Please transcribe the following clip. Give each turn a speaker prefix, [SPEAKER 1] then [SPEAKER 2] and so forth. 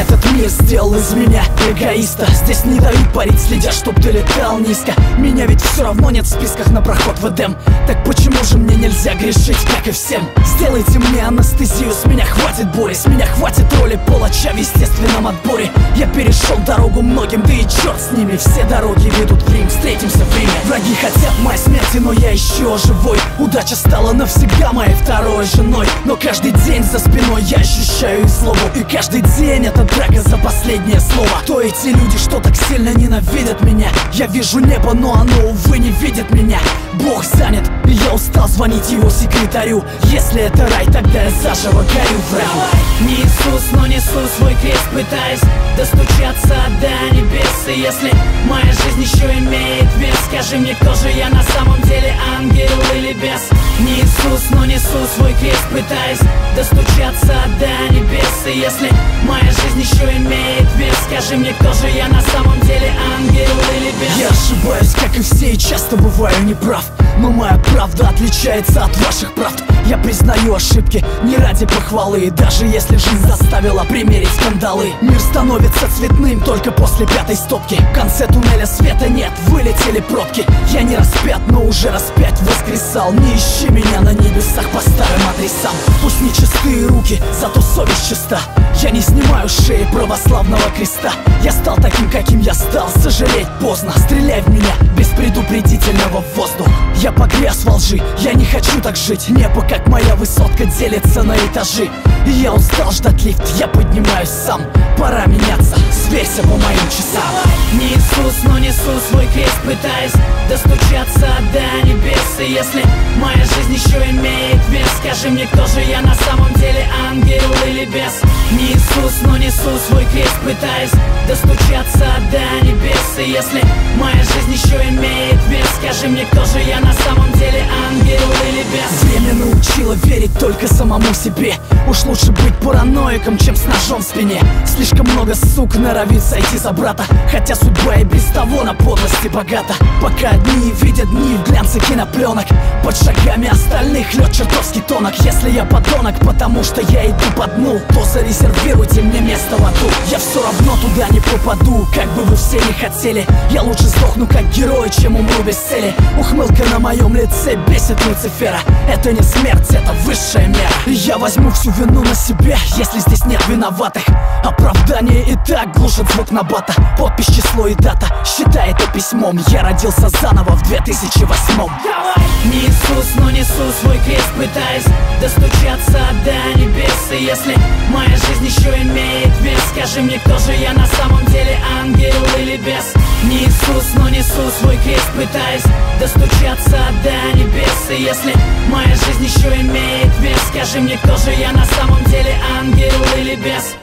[SPEAKER 1] Этот мир сделал из меня эгоиста. Здесь не дают парить, следя, чтоб ты летал низко. Меня ведь все равно нет в списках на проход в Эдем. Так почему же мне нельзя грешить, как и всем? Сделайте мне анестезию, с меня хватит боли. С меня хватит роли палача в естественном отборе. Я перешел дорогу многим, да и черт с ними. Все дороги ведут в Рим, встретимся в Риме. Враги хотят моей смерти, но я еще живой. Удача стала навсегда моей второй женой. Но каждый день за спиной я ощущаю их злобу. И каждый день это драка за последнее слово. Кто эти люди, что так сильно ненавидят меня? Я вижу небо, но оно, увы, не видит меня. Бог занят, и я устал звонить его секретарю. Если это рай, тогда я заживо горю в раю.
[SPEAKER 2] Не Иисус, но несу свой крест, пытаясь достучаться до небес. И если моя жизнь еще имеет вес, скажи мне, кто же я на самом деле, ангел или бес? Не Иисус, но несу свой крест, пытаясь достучаться до небес. И если моя жизнь еще имеет вес, скажи мне, кто же я на самом деле, ангел или бес?
[SPEAKER 1] Я ошибаюсь, как и все, и часто бываю неправ. Но моя правда отличается от ваших правд. Я признаю ошибки не ради похвалы. И даже если жизнь заставила примерить скандалы, мир становится цветным только после пятой стопки. В конце туннеля света нет, вылетели пробки. Я не распят, но уже распять воскресал. Не ищи меня на небесах по старым адресам. Пусть не чистые руки, зато совесть чиста. Я не снимаю с шеи православного креста. Я стал таким, каким я стал, сожалеть поздно. Стреляй в меня без предупредительного в воздух. Я погряз во лжи, я не хочу так жить. Небо, как моя высотка, делится на этажи. И я устал ждать лифт, я поднимаюсь сам. Пора меняться, сверься по моим часам.
[SPEAKER 2] Не Иисус, но несу свой крест, пытаясь достучаться до небес. И если моя жизнь еще имеет вес, скажи мне, кто же я на самом деле, ангел или бес? Не Иисус, но несу свой крест, пытаясь достучаться до небес. И если моя жизнь еще имеет вес, скажи мне, кто же я на самом деле, ангел или бес?
[SPEAKER 1] Время научило верить только самому себе. Уж лучше быть параноиком, чем с ножом в спине. Слишком много сук норовит сойти за брата, хотя судьба и без того на подлости богата. Пока одни видят дни в глянце кинопленок, под шагами остальных лед чертовски тонок. Если я подонок, потому что я иду по дну, то зарезервируйте мне место в аду. Я все равно туда не попаду, как бы вы все не хотели. Я лучше сдохну как герой, чем умру без цели. Ухмылка на моем лице бесит Люцифера. Это не смерть, это высшая мера. И я возьму всю вину на себя, если здесь нет виноватых. Оправдание и так глушит звук набата. Подпись, число и дата, считай это письмом. Я родился заново в 2008.
[SPEAKER 2] Не Иисус, но несу свой крест, пытаясь достучаться до небес. И если моя жизнь еще имеет вес, скажи мне, кто же я на самом деле, ангел или бес? Не Иисус, но несу свой крест, пытаясь достучаться до небес. И если моя жизнь еще имеет вес, скажи мне, кто же я на самом деле, ангел или бес?